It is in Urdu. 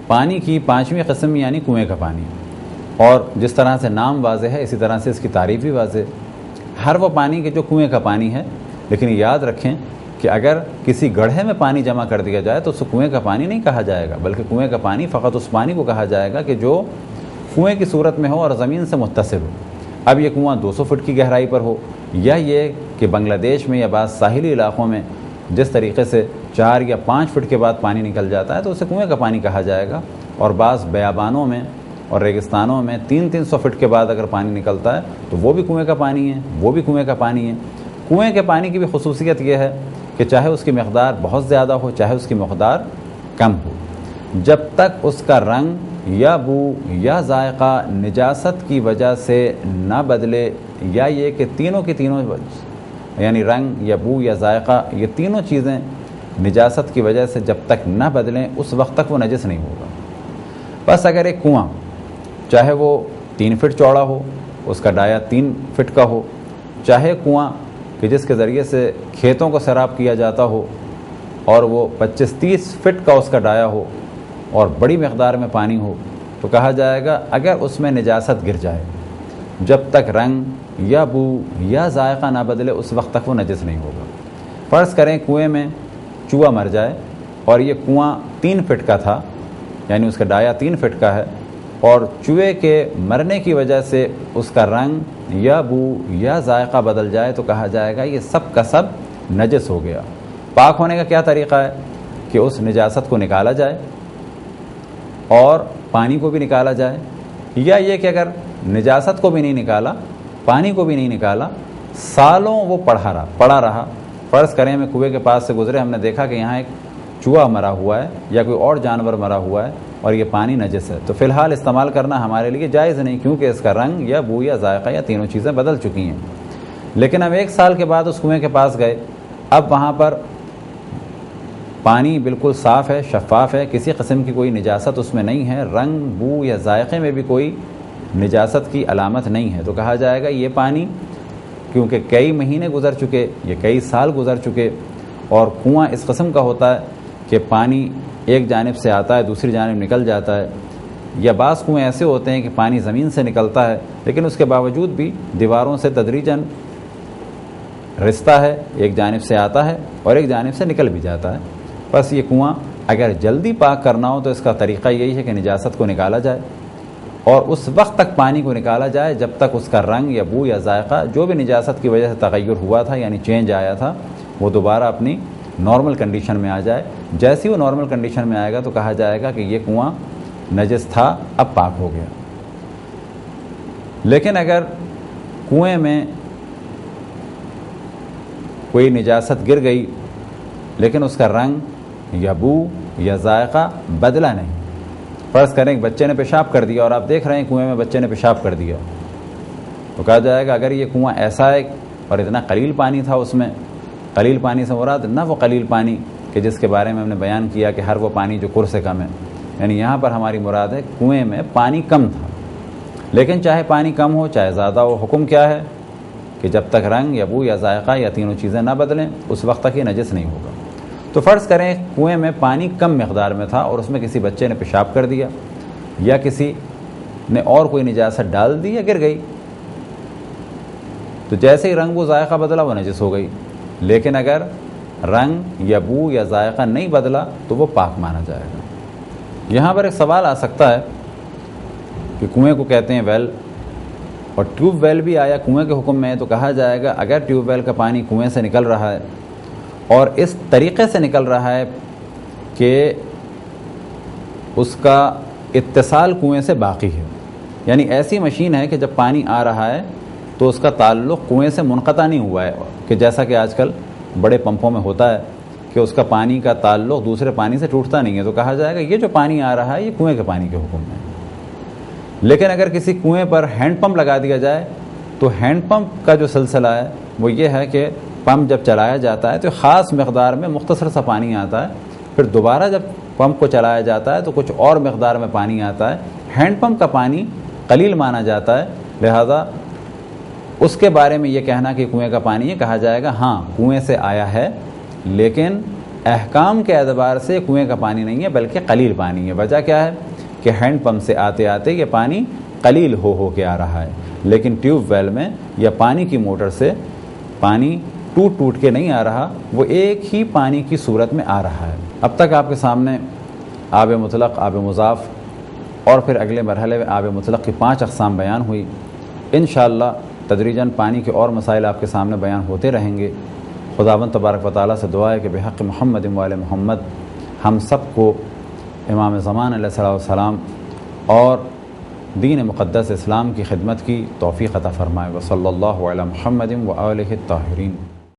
پانی کی پانچویں قسم یعنی کنویں کا پانی، اور جس طرح سے نام واضح ہے اسی طرح سے اس کی تعریف بھی واضح ہے۔ ہر وہ پانی کہ جو کنویں کا پانی ہے، لیکن یاد رکھیں کہ اگر کسی گڑھے میں پانی جمع کر دیا جائے تو اس کو کنویں کا پانی نہیں کہا جائے گا، بلکہ کنویں کا پانی فقط اس پانی کو کہا جائے گا کہ جو کنویں کی صورت میں ہو اور زمین سے متصل ہو۔ اب یہ کنواں 200 فٹ کی گہرائی پر ہو، یا یہ کہ بنگلہ دیش میں یا بعض ساحلی علاقوں میں جس طریقے سے 4 یا 5 فٹ کے بعد پانی نکل جاتا ہے تو اسے کنویں کا پانی کہا جائے گا، اور بعض بیابانوں میں اور ریگستانوں میں 300 فٹ کے بعد اگر پانی نکلتا ہے تو وہ بھی کنویں کا پانی ہے، وہ بھی کنویں کا پانی ہے۔ کنویں کے پانی کی بھی خصوصیت یہ ہے کہ چاہے اس کی مقدار بہت زیادہ ہو چاہے اس کی مقدار کم ہو، جب تک اس کا رنگ یا بو یا ذائقہ نجاست کی وجہ سے نہ بدلے، یا یہ کہ تینوں کی تینوں یعنی رنگ یا بو یا ذائقہ یہ تینوں چیزیں نجاست کی وجہ سے جب تک نہ بدلیں اس وقت تک وہ نجس نہیں ہوگا۔ بس اگر ایک کنواں چاہے وہ 3 فٹ چوڑا ہو، اس کا ڈایا 3 فٹ کا ہو، چاہے کنواں کہ جس کے ذریعے سے کھیتوں کو سیراب کیا جاتا ہو اور وہ 25-30 فٹ کا اس کا ڈایا ہو اور بڑی مقدار میں پانی ہو، تو کہا جائے گا اگر اس میں نجاست گر جائے جب تک رنگ یا بو یا ذائقہ نہ بدلے اس وقت تک وہ نجس نہیں ہوگا۔ فرض کریں کنویں میں چوہا مر جائے اور یہ کنواں 3 فٹ کا تھا، یعنی اس کا ڈایا 3 فٹ کا ہے، اور چوہے کے مرنے کی وجہ سے اس کا رنگ یا بو یا ذائقہ بدل جائے تو کہا جائے گا یہ سب کا سب نجس ہو گیا۔ پاک ہونے کا کیا طریقہ ہے کہ اس نجاست کو نکالا جائے اور پانی کو بھی نکالا جائے، یا یہ کہ اگر نجاست کو بھی نہیں نکالا پانی کو بھی نہیں نکالا، سالوں وہ پڑا رہا۔ فرض کریں میں کنویں کے پاس سے گزرے، ہم نے دیکھا کہ یہاں ایک چوہا مرا ہوا ہے یا کوئی اور جانور مرا ہوا ہے اور یہ پانی نجس ہے، تو فی الحال استعمال کرنا ہمارے لیے جائز نہیں، کیونکہ اس کا رنگ یا بو یا ذائقہ یا تینوں چیزیں بدل چکی ہیں۔ لیکن اب 1 سال کے بعد اس کنویں کے پاس گئے، اب وہاں پر پانی بالکل صاف ہے، شفاف ہے، کسی قسم کی کوئی نجاست اس میں نہیں ہے، رنگ بو یا ذائقے میں بھی کوئی نجاست کی علامت نہیں ہے، تو کہا جائے گا یہ پانی کیونکہ کئی مہینے گزر چکے، یہ کئی سال گزر چکے، اور کنواں اس قسم کا ہوتا ہے کہ پانی ایک جانب سے آتا ہے دوسری جانب نکل جاتا ہے، یا بعض کنویں ایسے ہوتے ہیں کہ پانی زمین سے نکلتا ہے لیکن اس کے باوجود بھی دیواروں سے تدریجاً رستا ہے، ایک جانب سے آتا ہے اور ایک جانب سے نکل بھی جاتا ہے۔ بس یہ کنواں اگر جلدی پاک کرنا ہو تو اس کا طریقہ یہی ہے کہ نجاست کو نکالا جائے، اور اس وقت تک پانی کو نکالا جائے جب تک اس کا رنگ یا بو یا ذائقہ جو بھی نجاست کی وجہ سے تغیر ہوا تھا یعنی چینج آیا تھا وہ دوبارہ اپنی نارمل کنڈیشن میں آ جائے۔ جیسی وہ نارمل کنڈیشن میں آئے گا تو کہا جائے گا کہ یہ کنواں نجس تھا اب پاک ہو گیا۔ لیکن اگر کنویں میں کوئی نجاست گر گئی لیکن اس کا رنگ یا بو یا ذائقہ بدلا نہیں، فرض کریں کہ بچے نے پیشاب کر دیا اور آپ دیکھ رہے ہیں کنویں میں بچے نے پیشاب کر دیا، تو کہا جائے گا اگر یہ کنواں ایسا ہے اور اتنا قلیل پانی تھا اس میں، قلیل پانی سے مراد نہ وہ قلیل پانی کہ جس کے بارے میں ہم نے بیان کیا کہ ہر وہ پانی جو کر سے کم ہے، یعنی یہاں پر ہماری مراد ہے کنویں میں پانی کم تھا، لیکن چاہے پانی کم ہو چاہے زیادہ ہو، حکم کیا ہے کہ جب تک رنگ یا بو یا ذائقہ یا تینوں چیزیں نہ بدلیں اس وقت تک یہ نجس نہیں ہوگا۔ تو فرض کریں کنویں میں پانی کم مقدار میں تھا اور اس میں کسی بچے نے پیشاب کر دیا یا کسی نے اور کوئی نجاست ڈال دی یا گر گئی، تو جیسے ہی رنگ و ذائقہ بدلا وہ نجس ہو گئی، لیکن اگر رنگ یا بو یا ذائقہ نہیں بدلا تو وہ پاک مانا جائے گا۔ یہاں پر ایک سوال آ سکتا ہے کہ کنویں کو کہتے ہیں ویل، اور ٹیوب ویل بھی آیا کنویں کے حکم میں، تو کہا جائے گا اگر ٹیوب ویل کا پانی کنویں سے نکل رہا ہے اور اس طریقے سے نکل رہا ہے کہ اس کا اتصال کنویں سے باقی ہے، یعنی ایسی مشین ہے کہ جب پانی آ رہا ہے تو اس کا تعلق کنویں سے منقطع نہیں ہوا ہے، کہ جیسا کہ آج کل بڑے پمپوں میں ہوتا ہے کہ اس کا پانی کا تعلق دوسرے پانی سے ٹوٹتا نہیں ہے، تو کہا جائے گا یہ جو پانی آ رہا ہے یہ کنویں کے پانی کے حکم میں۔ لیکن اگر کسی کنویں پر ہینڈ پمپ لگا دیا جائے تو ہینڈ پمپ کا جو سلسلہ ہے وہ یہ ہے کہ پمپ جب چلایا جاتا ہے تو خاص مقدار میں مختصر سا پانی آتا ہے، پھر دوبارہ جب پمپ کو چلایا جاتا ہے تو کچھ اور مقدار میں پانی آتا ہے، ہینڈ پمپ کا پانی قلیل مانا جاتا ہے، لہذا اس کے بارے میں یہ کہنا کہ کنویں کا پانی ہے، کہا جائے گا ہاں کنویں سے آیا ہے لیکن احکام کے اعتبار سے کنویں کا پانی نہیں ہے بلکہ قلیل پانی ہے۔ وجہ کیا ہے کہ ہینڈ پمپ سے آتے آتے یہ پانی قلیل ہو کے آ رہا ہے، لیکن ٹیوب ویل میں یا پانی کی موٹر سے پانی ٹوٹ کے نہیں آ رہا، وہ ایک ہی پانی کی صورت میں آ رہا ہے۔ اب تک آپ کے سامنے آب مطلق، آب مضاف اور پھر اگلے مرحلے میں آب مطلق کی 5 اقسام بیان ہوئی۔ انشاءاللہ تدریجاً پانی کے اور مسائل آپ کے سامنے بیان ہوتے رہیں گے۔ خداوند تبارک و تعالیٰ سے دعا ہے کہ بحق محمد و آل محمد ہم سب کو امام زمان علیہ السلام اور دین مقدس اسلام کی خدمت کی توفیق عطا فرمائے۔ وصلی اللہ علی محمد و آلہ الطاہرین۔